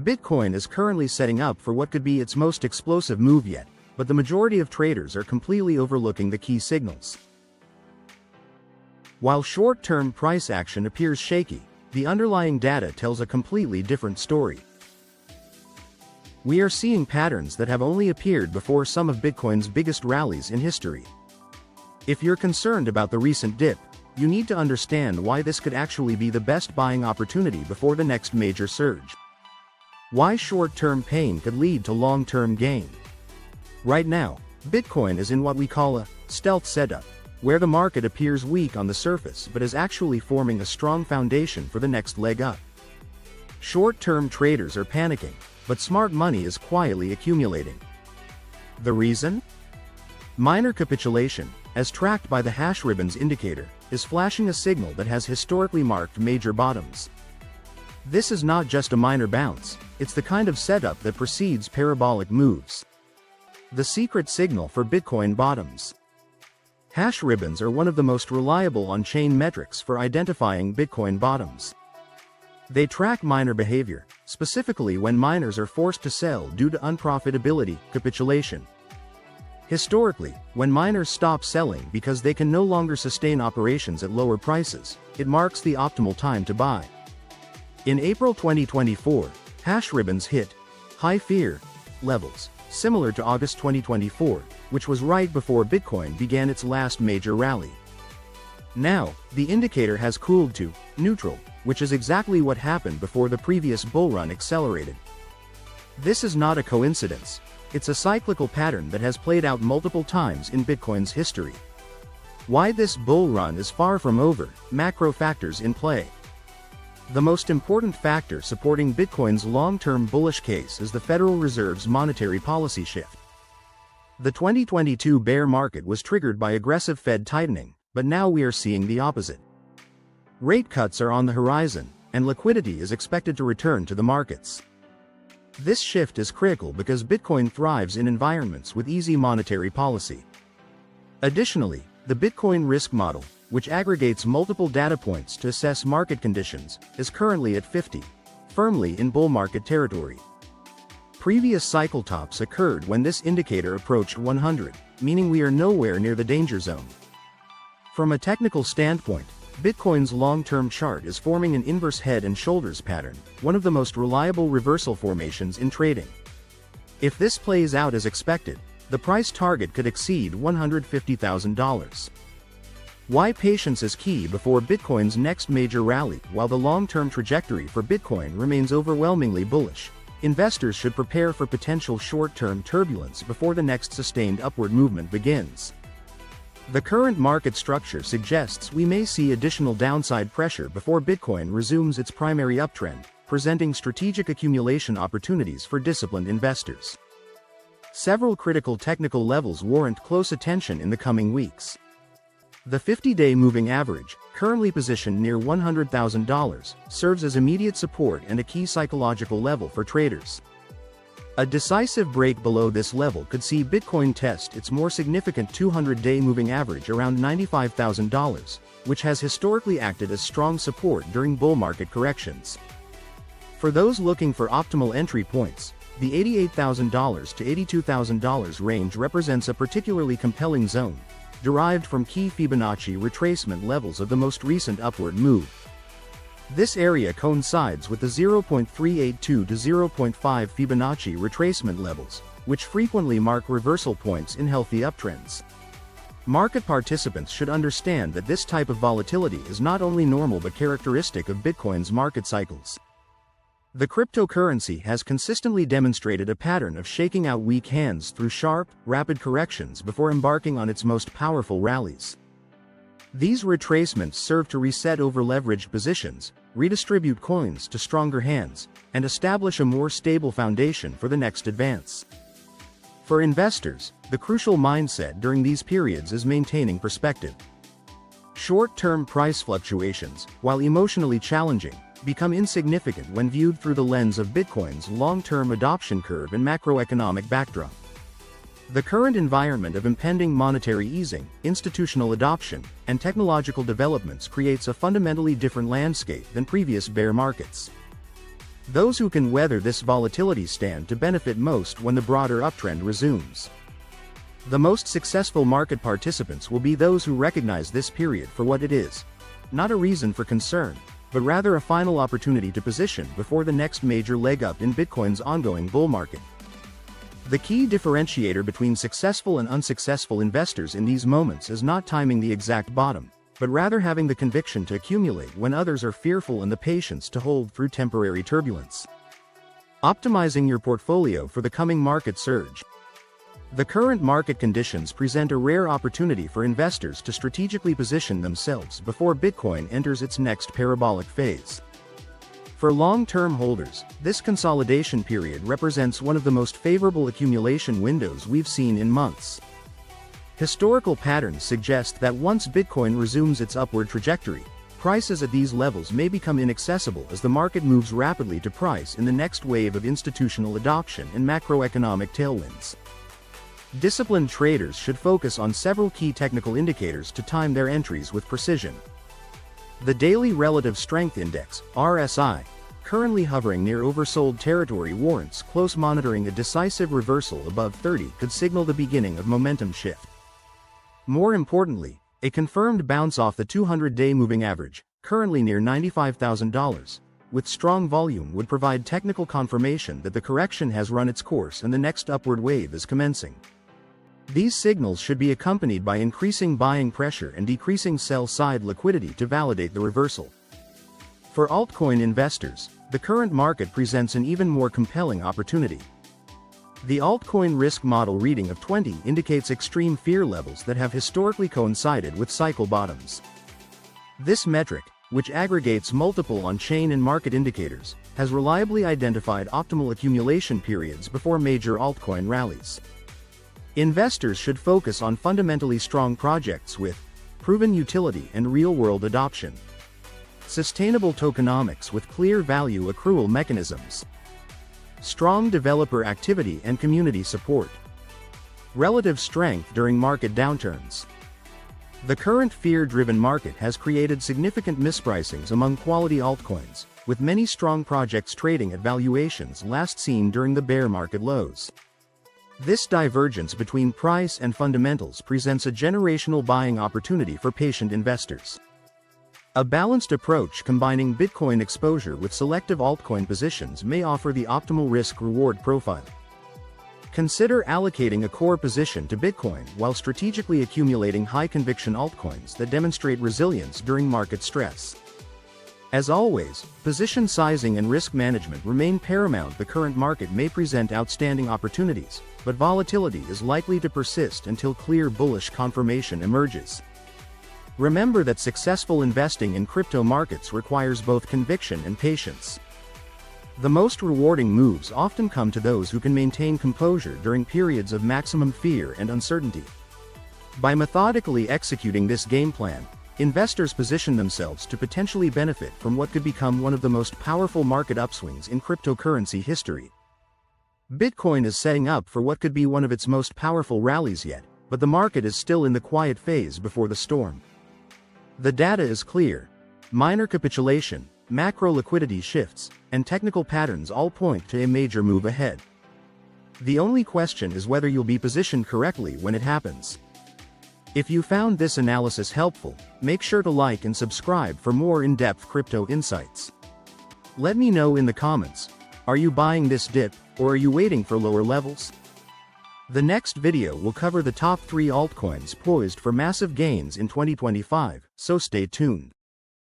Bitcoin is currently setting up for what could be its most explosive move yet, but the majority of traders are completely overlooking the key signals. While short-term price action appears shaky, the underlying data tells a completely different story. We are seeing patterns that have only appeared before some of Bitcoin's biggest rallies in history. If you're concerned about the recent dip, you need to understand why this could actually be the best buying opportunity before the next major surge. Why short-term pain could lead to long-term gain. Right now, Bitcoin is in what we call a stealth setup, where the market appears weak on the surface but is actually forming a strong foundation for the next leg up. Short-term traders are panicking, but smart money is quietly accumulating. The reason? Minor capitulation, as tracked by the hash ribbons indicator, is flashing a signal that has historically marked major bottoms. This is not just a minor bounce, it's the kind of setup that precedes parabolic moves. The secret signal for Bitcoin bottoms. Hash ribbons are one of the most reliable on-chain metrics for identifying Bitcoin bottoms. They track miner behavior, specifically when miners are forced to sell due to unprofitability, capitulation. Historically, when miners stop selling because they can no longer sustain operations at lower prices, it marks the optimal time to buy. In April 2024, hash ribbons hit high fear levels, similar to August 2024, which was right before Bitcoin began its last major rally. Now, the indicator has cooled to neutral, which is exactly what happened before the previous bull run accelerated. This is not a coincidence. It's a cyclical pattern that has played out multiple times in Bitcoin's history. Why this bull run is far from over, macro factors in play. The most important factor supporting Bitcoin's long-term bullish case is the Federal Reserve's monetary policy shift. The 2022 bear market was triggered by aggressive Fed tightening, but now we are seeing the opposite. Rate cuts are on the horizon, and liquidity is expected to return to the markets. This shift is critical because Bitcoin thrives in environments with easy monetary policy. Additionally, the Bitcoin risk model, which aggregates multiple data points to assess market conditions, is currently at 50, firmly in bull market territory. Previous cycle tops occurred when this indicator approached 100, meaning we are nowhere near the danger zone. From a technical standpoint, Bitcoin's long-term chart is forming an inverse head and shoulders pattern, one of the most reliable reversal formations in trading. If this plays out as expected, the price target could exceed $150,000. Why patience is key before Bitcoin's next major rally. While the long-term trajectory for Bitcoin remains overwhelmingly bullish, investors should prepare for potential short-term turbulence before the next sustained upward movement begins. The current market structure suggests we may see additional downside pressure before Bitcoin resumes its primary uptrend, presenting strategic accumulation opportunities for disciplined investors. Several critical technical levels warrant close attention in the coming weeks. The 50-day moving average, currently positioned near $100,000, serves as immediate support and a key psychological level for traders. A decisive break below this level could see Bitcoin test its more significant 200-day moving average around $95,000, which has historically acted as strong support during bull market corrections. For those looking for optimal entry points, the $88,000 to $82,000 range represents a particularly compelling zone, derived from key Fibonacci retracement levels of the most recent upward move. This area coincides with the 0.382 to 0.5 Fibonacci retracement levels, which frequently mark reversal points in healthy uptrends. Market participants should understand that this type of volatility is not only normal but characteristic of Bitcoin's market cycles. The cryptocurrency has consistently demonstrated a pattern of shaking out weak hands through sharp, rapid corrections before embarking on its most powerful rallies. These retracements serve to reset over-leveraged positions, redistribute coins to stronger hands, and establish a more stable foundation for the next advance. For investors, the crucial mindset during these periods is maintaining perspective. Short-term price fluctuations, while emotionally challenging, become insignificant when viewed through the lens of Bitcoin's long-term adoption curve and macroeconomic backdrop. The current environment of impending monetary easing, institutional adoption, and technological developments creates a fundamentally different landscape than previous bear markets. Those who can weather this volatility stand to benefit most when the broader uptrend resumes. The most successful market participants will be those who recognize this period for what it is. Not a reason for concern, but rather a final opportunity to position before the next major leg up in Bitcoin's ongoing bull market. The key differentiator between successful and unsuccessful investors in these moments is not timing the exact bottom, but rather having the conviction to accumulate when others are fearful and the patience to hold through temporary turbulence. Optimizing your portfolio for the coming market surge. The current market conditions present a rare opportunity for investors to strategically position themselves before Bitcoin enters its next parabolic phase. For long-term holders, this consolidation period represents one of the most favorable accumulation windows we've seen in months. Historical patterns suggest that once Bitcoin resumes its upward trajectory, prices at these levels may become inaccessible as the market moves rapidly to price in the next wave of institutional adoption and macroeconomic tailwinds. Disciplined traders should focus on several key technical indicators to time their entries with precision. The Daily Relative Strength Index, RSI, currently hovering near oversold territory warrants close monitoring. A decisive reversal above 30 could signal the beginning of momentum shift. More importantly, a confirmed bounce off the 200-day moving average, currently near $95,000, with strong volume would provide technical confirmation that the correction has run its course and the next upward wave is commencing. These signals should be accompanied by increasing buying pressure and decreasing sell-side liquidity to validate the reversal. For altcoin investors, the current market presents an even more compelling opportunity. The altcoin risk model reading of 20 indicates extreme fear levels that have historically coincided with cycle bottoms. This metric, which aggregates multiple on-chain and market indicators, has reliably identified optimal accumulation periods before major altcoin rallies. Investors should focus on fundamentally strong projects with proven utility and real-world adoption, sustainable tokenomics with clear value accrual mechanisms, strong developer activity and community support, relative strength during market downturns. The current fear-driven market has created significant mispricings among quality altcoins, with many strong projects trading at valuations last seen during the bear market lows. This divergence between price and fundamentals presents a generational buying opportunity for patient investors. A balanced approach combining Bitcoin exposure with selective altcoin positions may offer the optimal risk-reward profile. Consider allocating a core position to Bitcoin while strategically accumulating high-conviction altcoins that demonstrate resilience during market stress. As always, position sizing and risk management remain paramount. The current market may present outstanding opportunities, but volatility is likely to persist until clear bullish confirmation emerges. Remember that successful investing in crypto markets requires both conviction and patience. The most rewarding moves often come to those who can maintain composure during periods of maximum fear and uncertainty. By methodically executing this game plan, investors position themselves to potentially benefit from what could become one of the most powerful market upswings in cryptocurrency history. Bitcoin is setting up for what could be one of its most powerful rallies yet, but the market is still in the quiet phase before the storm. The data is clear. Minor capitulation, macro liquidity shifts, and technical patterns all point to a major move ahead. The only question is whether you'll be positioned correctly when it happens. If you found this analysis helpful, make sure to like and subscribe for more in-depth crypto insights. Let me know in the comments, are you buying this dip, or are you waiting for lower levels? The next video will cover the top 3 altcoins poised for massive gains in 2025, so stay tuned.